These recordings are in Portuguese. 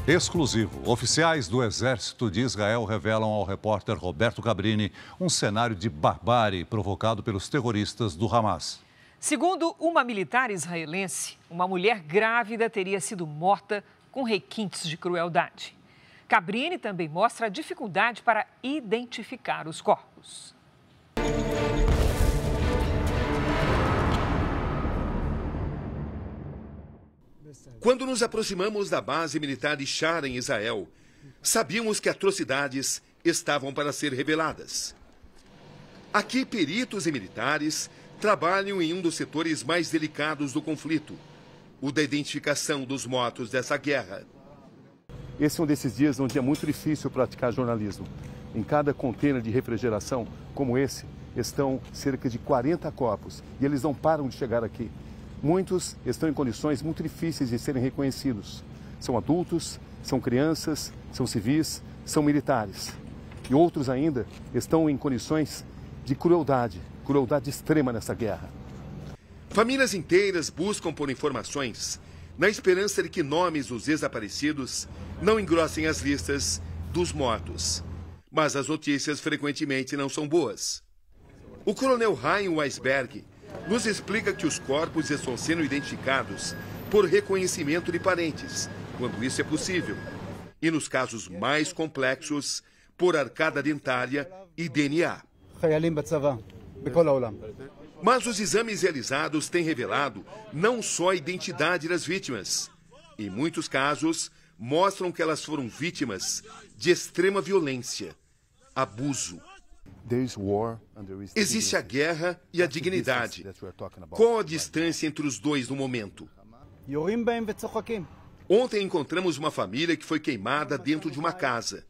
Exclusivo. Oficiais do Exército de Israel revelam ao repórter Roberto Cabrini um cenário de barbárie provocado pelos terroristas do Hamas. Segundo uma militar israelense, uma mulher grávida teria sido morta com requintes de crueldade. Cabrini também mostra a dificuldade para identificar os corpos. Quando nos aproximamos da base militar de Shara, em Israel, sabíamos que atrocidades estavam para ser reveladas. Aqui, peritos e militares trabalham em um dos setores mais delicados do conflito, o da identificação dos mortos dessa guerra. Esse é um desses dias onde é muito difícil praticar jornalismo. Em cada container de refrigeração, como esse, estão cerca de 40 corpos e eles não param de chegar aqui. Muitos estão em condições muito difíceis de serem reconhecidos. São adultos, são crianças, são civis, são militares. E outros ainda estão em condições de crueldade extrema nessa guerra. Famílias inteiras buscam por informações, na esperança de que nomes dos desaparecidos não engrossem as listas dos mortos. Mas as notícias frequentemente não são boas. O coronel Chaim Weisberg nos explica que os corpos estão sendo identificados por reconhecimento de parentes, quando isso é possível. E nos casos mais complexos, por arcada dentária e DNA. Mas os exames realizados têm revelado não só a identidade das vítimas. Em muitos casos, mostram que elas foram vítimas de extrema violência, abuso. Existe a guerra e a dignidade. Qual a distância entre os dois no momento? Ontem encontramos uma família que foi queimada dentro de uma casa.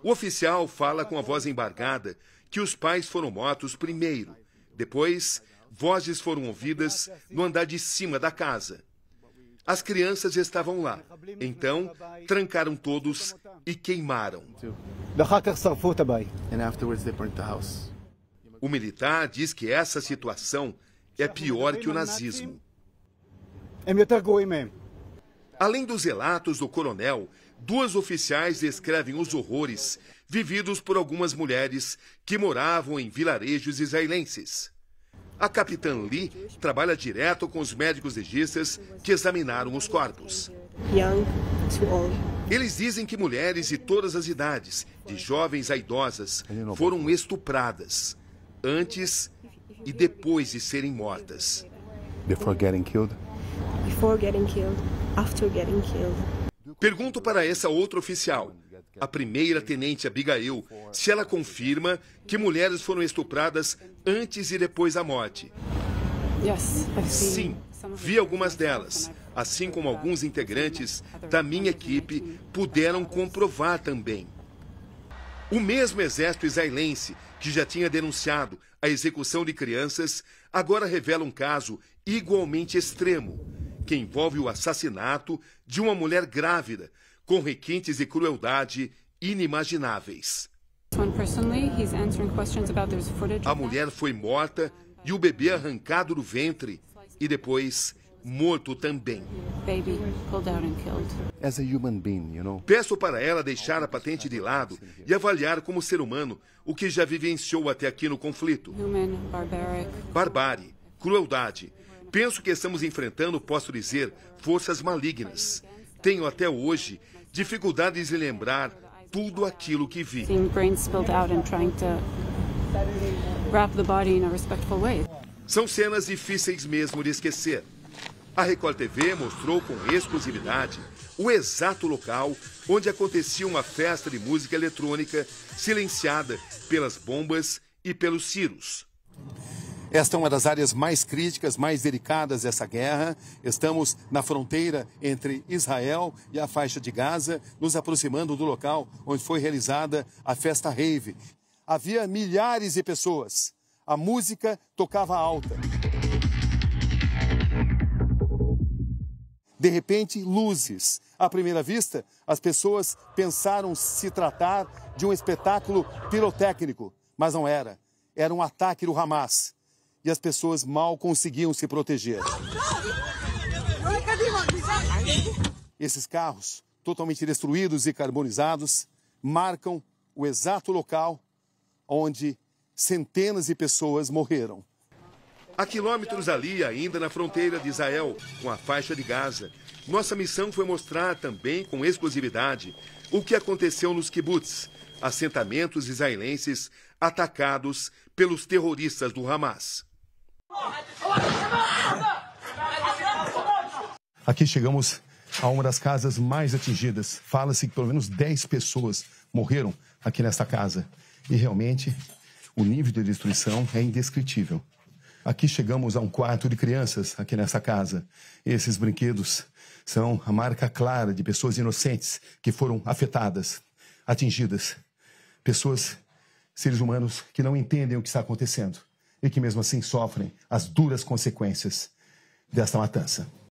O oficial fala com a voz embargada que os pais foram mortos primeiro. Depois, vozes foram ouvidas no andar de cima da casa. As crianças estavam lá. Então, trancaram todos e queimaram. O militar diz que essa situação é pior que o nazismo. Além dos relatos do coronel, duas oficiais descrevem os horrores vividos por algumas mulheres que moravam em vilarejos israelenses. A capitã Lee trabalha direto com os médicos legistas que examinaram os corpos. Eles dizem que mulheres de todas as idades, de jovens a idosas, foram estupradas antes e depois de serem mortas. Pergunto para essa outra oficial, a primeira tenente Abigail, se ela confirma que mulheres foram estupradas antes e depois da morte. Sim, vi algumas delas, assim como alguns integrantes da minha equipe puderam comprovar também. O mesmo exército israelense, que já tinha denunciado a execução de crianças, agora revela um caso igualmente extremo, que envolve o assassinato de uma mulher grávida, com requintes de crueldade inimagináveis. A mulher foi morta e o bebê arrancado do ventre e depois morto também. Peço para ela deixar a patente de lado e avaliar como ser humano o que já vivenciou até aqui no conflito. Barbárie, crueldade. Penso que estamos enfrentando, posso dizer, forças malignas. Tenho até hoje dificuldades em lembrar tudo aquilo que vi. São cenas difíceis mesmo de esquecer. A Record TV mostrou com exclusividade o exato local onde acontecia uma festa de música eletrônica silenciada pelas bombas e pelos tiros. Esta é uma das áreas mais críticas, mais delicadas dessa guerra. Estamos na fronteira entre Israel e a faixa de Gaza, nos aproximando do local onde foi realizada a festa rave. Havia milhares de pessoas. A música tocava alta. De repente, luzes. À primeira vista, as pessoas pensaram se tratar de um espetáculo pirotécnico, mas não era. Era um ataque do Hamas. E as pessoas mal conseguiam se proteger. Esses carros totalmente destruídos e carbonizados, marcam o exato local onde centenas de pessoas morreram. A quilômetros ali, ainda na fronteira de Israel, com a faixa de Gaza, nossa missão foi mostrar também com exclusividade o que aconteceu nos kibbutz, assentamentos israelenses atacados pelos terroristas do Hamas. Aqui chegamos a uma das casas mais atingidas. Fala-se que pelo menos 10 pessoas morreram aqui nesta casa. E realmente o nível de destruição é indescritível. Aqui chegamos a um quarto de crianças aqui nessa casa. Esses brinquedos são a marca clara de pessoas inocentes que foram afetadas, atingidas. Pessoas, seres humanos que não entendem o que está acontecendo e que mesmo assim sofrem as duras consequências desta matança.